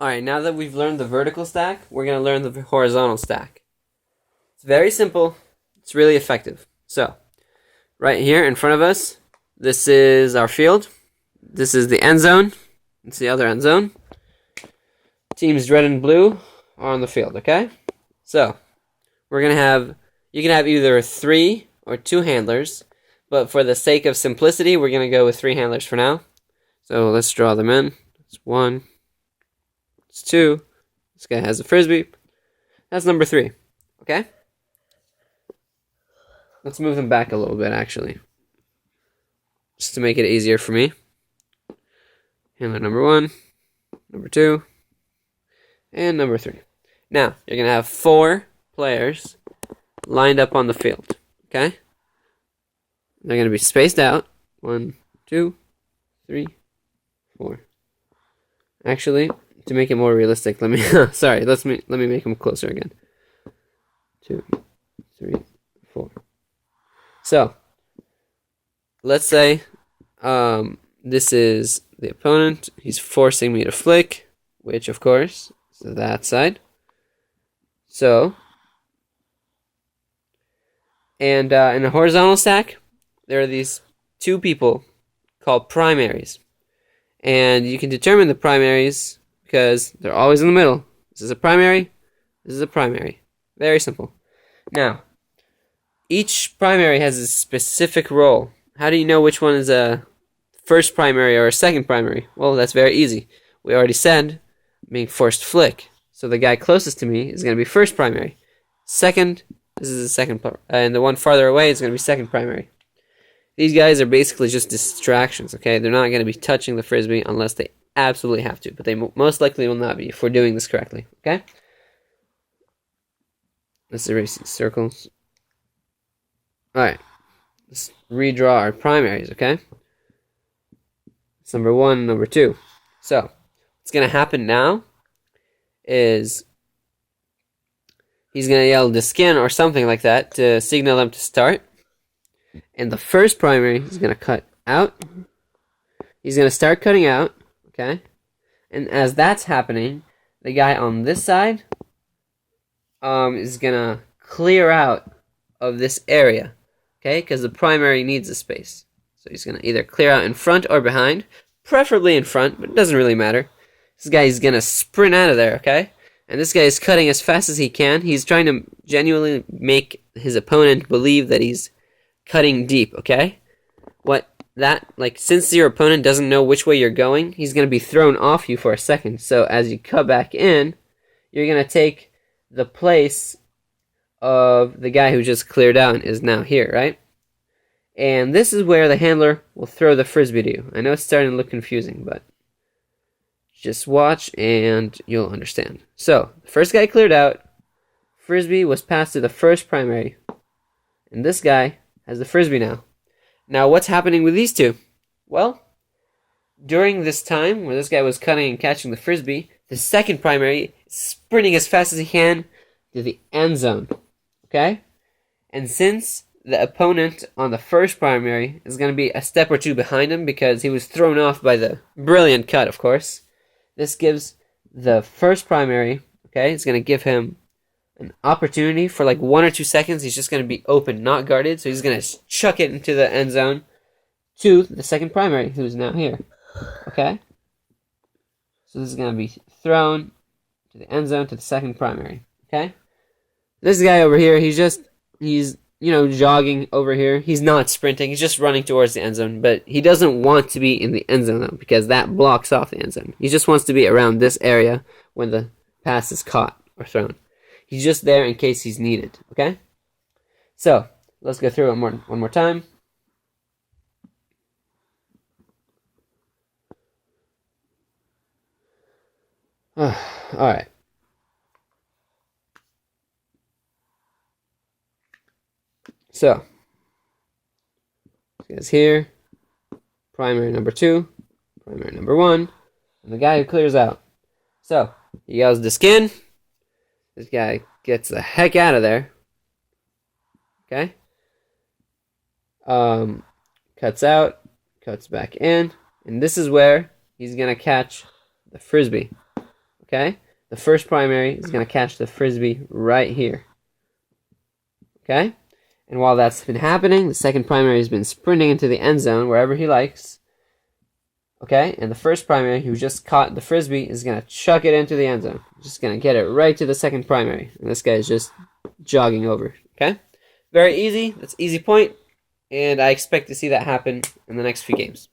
Alright, now that we've learned the vertical stack, we're going to learn the horizontal stack. It's very simple. It's really effective. So, right here in front of us, this is our field. This is the end zone. It's the other end zone. Teams red and blue are on the field, okay? So, you can have either 3 or 2 handlers, but for the sake of simplicity, we're going to go with 3 handlers for now. So, let's draw them in. It's 1. It's 2. This guy has a frisbee. That's number 3. Okay? Let's move them back a little bit, actually, just to make it easier for me. Handler number 1, number 2, and number 3. Now, you're going to have 4 players lined up on the field. Okay? They're going to be spaced out. 1, 2, 3, 4. Actually, to make it more realistic, let me let me make them closer again. 2, 3, 4. So, let's say this is the opponent. He's forcing me to flick, which of course is that side. So, and in a horizontal stack, there are these 2 people called primaries. And you can determine the primaries because they're always in the middle. This is a primary. This is a primary. Very simple. Now, each primary has a specific role. How do you know which one is a first primary or a second primary? Well, that's very easy. We already said being forced to flick. So the guy closest to me is going to be first primary. Second, this is the second, and the one farther away is going to be second primary. These guys are basically just distractions, okay? They're not going to be touching the frisbee unless they absolutely have to, but they most likely will not be if we're doing this correctly, okay? Let's erase these circles. Alright, let's redraw our primaries, okay? It's number 1, number 2. So, what's going to happen now is he's going to yell "Diskin" or something like that to signal them to start. And the first primary is going to cut out. He's going to start cutting out, okay? And as that's happening, the guy on this side is going to clear out of this area, okay? Because the primary needs a space. So he's going to either clear out in front or behind, preferably in front, but it doesn't really matter. This guy is going to sprint out of there, okay? And this guy is cutting as fast as he can. He's trying to genuinely make his opponent believe that he's cutting deep, okay? Since your opponent doesn't know which way you're going, he's going to be thrown off you for a second. So as you cut back in, you're going to take the place of the guy who just cleared out and is now here, right? And this is where the handler will throw the frisbee to you. I know it's starting to look confusing, but just watch and you'll understand. So, the first guy cleared out. Frisbee was passed to the first primary. And this guy has the frisbee now. Now, what's happening with these 2? Well, during this time where this guy was cutting and catching the frisbee, the second primary is sprinting as fast as he can to the end zone. Okay? And since the opponent on the first primary is going to be a step or 2 behind him because he was thrown off by the brilliant cut, of course, this gives the first primary, okay, it's going to give him an opportunity for like 1 or 2 seconds. He's just going to be open, not guarded. So he's going to chuck it into the end zone to the second primary, who's now here. Okay? So this is going to be thrown to the end zone to the second primary. Okay? This guy over here, he's jogging over here. He's not sprinting. He's just running towards the end zone. But he doesn't want to be in the end zone, though, because that blocks off the end zone. He just wants to be around this area when the pass is caught or thrown. He's just there in case he's needed, okay? So, let's go through it one more time. Alright. So, this guy's here. Primary number 2. Primary number 1. And the guy who clears out. So, he yells "Diskin." This guy gets the heck out of there. Okay? Cuts out, cuts back in, and this is where he's going to catch the frisbee. Okay? The first primary is going to catch the Frisbee right here. Okay? And while that's been happening, the second primary has been sprinting into the end zone wherever he likes. Okay? And the first primary who just caught the Frisbee is going to chuck it into the end zone. Just going to get it right to the second primary. And this guy is just jogging over. Okay? Very easy. That's easy point. And I expect to see that happen in the next few games.